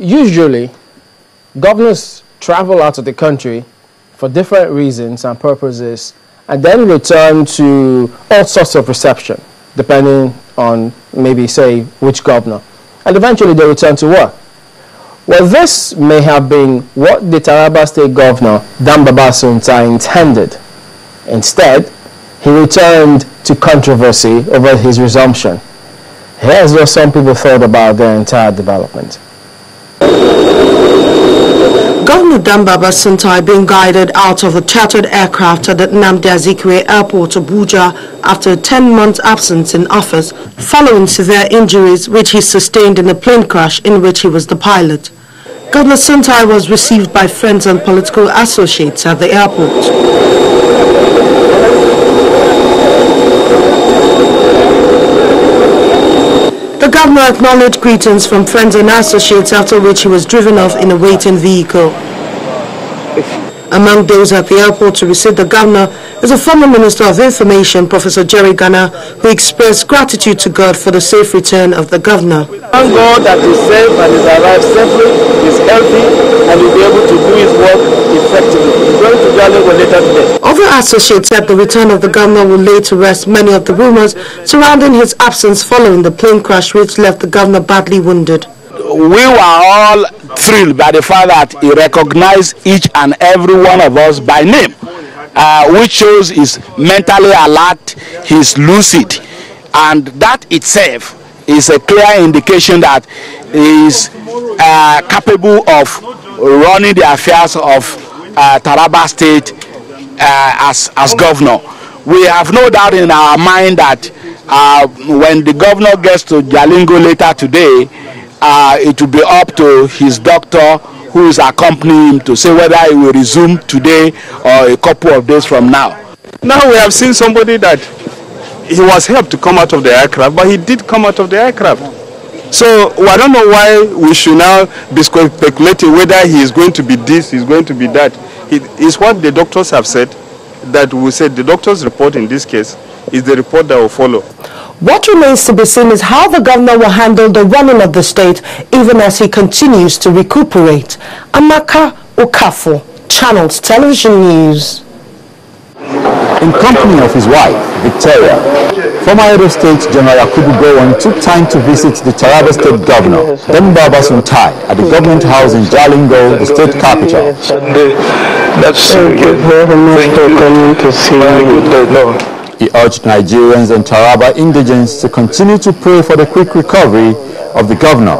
Usually, governors travel out of the country for different reasons and purposes and then return to all sorts of reception, depending on maybe, say, which governor. And eventually they return to work. Well, this may have been what the Taraba State Governor, Dambaba Suntai, intended. Instead, he returned to controversy over his resumption. Here's what some people thought about their entire development. Governor Dambaba Suntai being guided out of a chartered aircraft at the Nnamdi Azikiwe Airport, Abuja, after a 10-month absence in office following severe injuries which he sustained in a plane crash in which he was the pilot. Governor Suntai was received by friends and political associates at the airport. The governor acknowledged greetings from friends and associates, after which he was driven off in a waiting vehicle. Among those at the airport to receive the governor is a former Minister of Information, Professor Jerry Ghana, who expressed gratitude to God for the safe return of the governor. Thank God that he's safe and he's arrived safely, he's healthy, and he'll be able to do his work effectively. He's going to Jalingo later today. Other associates said the return of the governor will lay to rest many of the rumors surrounding his absence following the plane crash which left the governor badly wounded. We were all thrilled by the fact that he recognized each and every one of us by name, which shows he's mentally alert, he's lucid, and that itself is a clear indication that he is capable of running the affairs of Taraba State as governor. We have no doubt in our mind that when the governor gets to Jalingo later today, it will be up to his doctor who is accompanying him to say whether he will resume today or a couple of days from now. Now we have seen somebody that he was helped to come out of the aircraft, but he did come out of the aircraft. So I don't know why we should now be speculating whether he is going to be this, he is going to be that. It is what the doctors have said, that we said the doctor's report in this case is the report that will follow. What remains to be seen is how the governor will handle the running of the state even as he continues to recuperate. Amaka Okafo, Channels Television News. In company of his wife, Victoria, former Edo State General Yakubu Gowon took time to visit the Taraba State Governor, Dambaba Suntai, at the government house in Jalingo, the state capital. Thank you very much for coming to see me. He urged Nigerians and Taraba indigents to continue to pray for the quick recovery of the governor.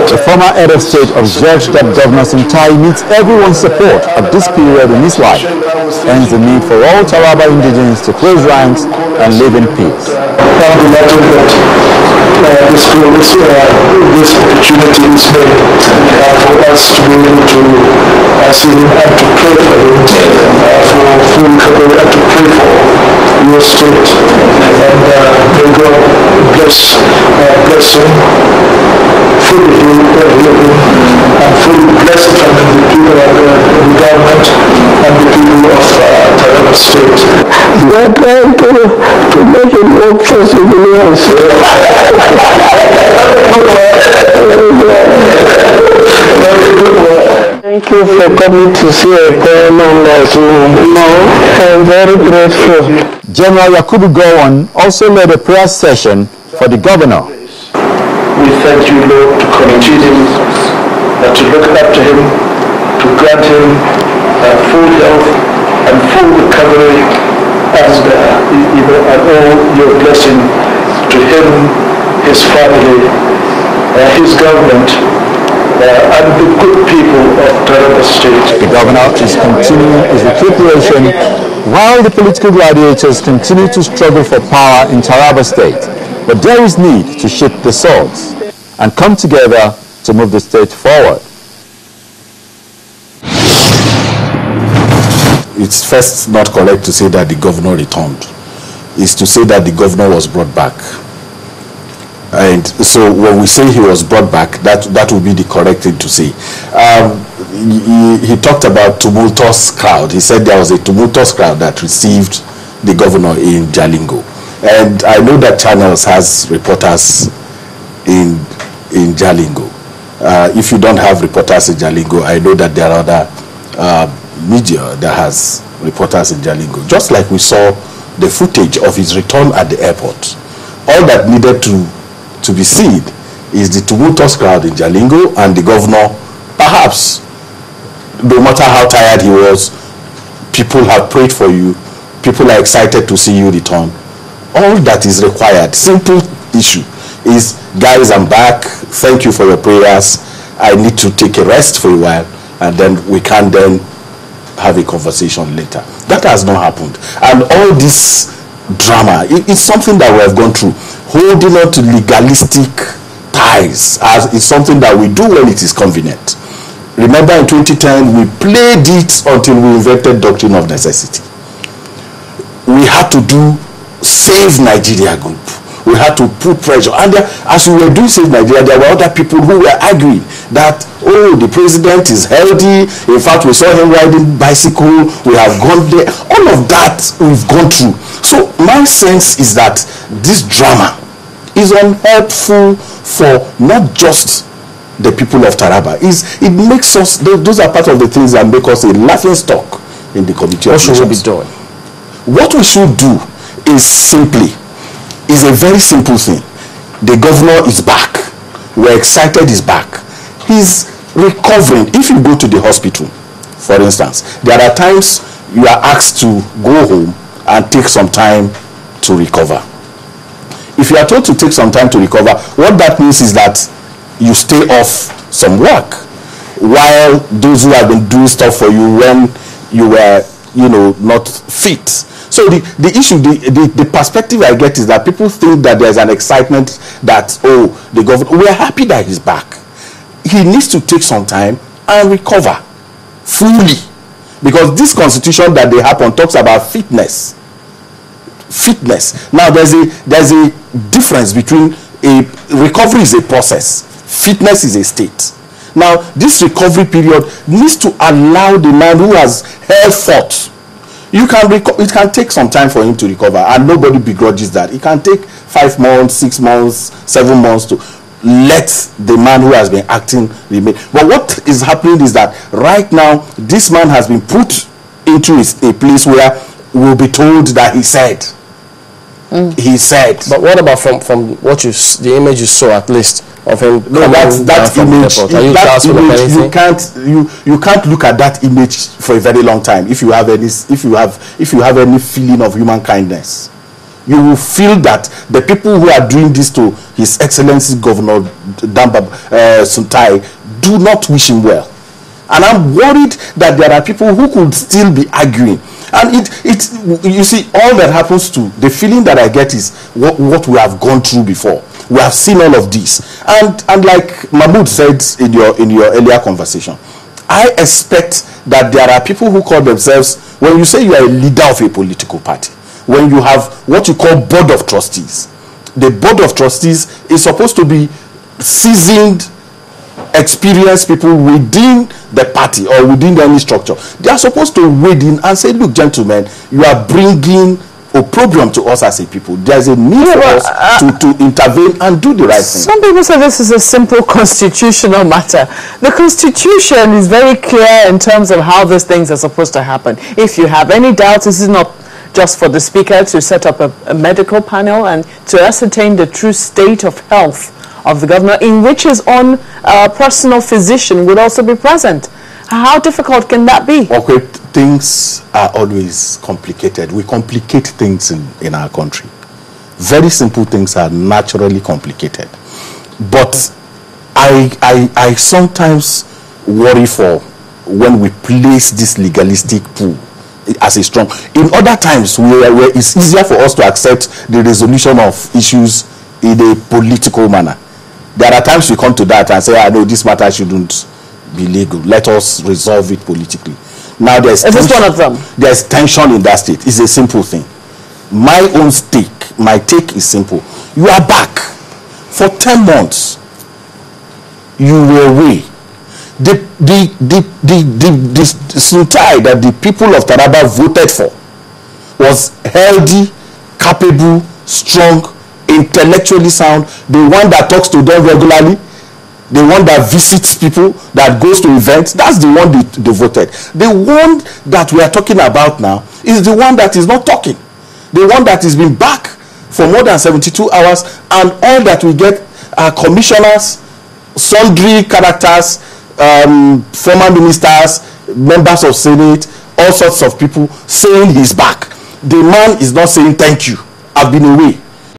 The former head of state observed that Governor Suntai needs everyone's support at this period in his life, hence the need for all Taraba indigents to close ranks and live in peace. This opportunity is made for us to be able to see him and to pray for him, for full recovery, and to pray for your state. And may God bless him, fully heal him, and fully bless the family, the people of the government, and the people of Taraba State. We are trying to make it more possible. Thank you for coming to see a poor man like me. I'm very grateful. General Yakubu Gowon also led a prayer session for the governor. We thank you, Lord, to continue him, to look after him, to grant him full health and full recovery, and all your blessing to him, his family, his government, and the good people of Taraba State. The governor is continuing his recuperation while the political gladiators continue to struggle for power in Taraba State. But there is need to shift the swords and come together to move the state forward. It's first not correct to say that the governor returned. It's to say that the governor was brought back. And so when we say he was brought back, that would be the correct thing to say. He talked about tumultuous crowd. He said there was a tumultuous crowd that received the governor in Jalingo. And I know that Channels has reporters in Jalingo. If you don't have reporters in Jalingo, I know that there are other media that has reporters in Jalingo. Just like we saw the footage of his return at the airport. All that needed to be seen is the tumultuous crowd in Jalingo and the governor. Perhaps, no matter how tired he was, people have prayed for you. People are excited to see you return. All that is required, simple issue, is, guys, I'm back. Thank you for your prayers. I need to take a rest for a while, and then we can then have a conversation later. That has not happened. And all this drama, it's something that we have gone through. Holding on to legalistic ties is something that we do when it is convenient. Remember in 2010, we played it until we invented doctrine of necessity. We had to do Save Nigeria group. We had to put pressure. And there, as we were doing Save Nigeria, there were other people who were arguing that, oh, the president is healthy. In fact, we saw him riding bicycle. We have gone there. All of that we've gone through. So my sense is that this drama is unhelpful for not just the people of Taraba. It makes us, those are part of the things that make us a laughing stock in the committee. What should we be doing? What we should do is a very simple thing. The governor is back. We're excited he's back. He's recovering. If you go to the hospital, for instance, there are times you are asked to go home and take some time to recover. If you are told to take some time to recover, what that means is that you stay off some work while those who have been doing stuff for you when you were, not fit. So the issue, the perspective I get is that people think that there's an excitement that, oh, the government, we are happy that he's back. He needs to take some time and recover fully. Because this constitution that they have on talks about fitness. Now there's a difference between recovery is a process. Fitness is a state. Now this recovery period needs to allow the man who has held forth. It can take some time for him to recover, and nobody begrudges that. It can take 5 months, 6 months, 7 months to let the man who has been acting remain. But what is happening is that right now, this man has been put into a place where we'll be told that he said. He said. But what about from what the image you saw, at least, of him? No, that image. You can't look at that image for a very long time if you have any feeling of human kindness. You will feel that the people who are doing this to His Excellency Governor Suntai do not wish him well. And I'm worried that there are people who could still be arguing. And you see, all that happens to the feeling that I get is what we have gone through before. We have seen all of this. And like Mahmoud said in your earlier conversation, I expect that there are people who call themselves, when you say you are a leader of a political party, when you have what you call board of trustees, the board of trustees is supposed to be seasoned, experienced people within the party or within any structure. They are supposed to wade in and say, look, gentlemen, you are bringing a problem to us as a people. There's a need for us to intervene and do the right thing. Some people say this is a simple constitutional matter. The constitution is very clear in terms of how these things are supposed to happen. If you have any doubts, this is not just for the speaker to set up a medical panel and to ascertain the true state of health of the governor, in which his own personal physician would also be present. How difficult can that be? Okay, things are always complicated. We complicate things in our country. Very simple things are naturally complicated. But I sometimes worry for when we place this legalistic pool as a strong. In other times where it's easier for us to accept the resolution of issues in a political manner. There are times we come to that and say, I know this matter shouldn't be legal. Let us resolve it politically. Now there's this one of them? There's tension in that state. It's a simple thing. My take is simple. You are back. For 10 months, you were away. The Suntai that the people of Taraba voted for was healthy, capable, strong, intellectually sound, the one that talks to them regularly. The one that visits people, that goes to events, that's the one they voted. The one that we are talking about now is the one that is not talking. The one that has been back for more than 72 hours, and all that we get are commissioners, sundry characters, former ministers, members of Senate, all sorts of people saying he's back. The man is not saying thank you, I've been away.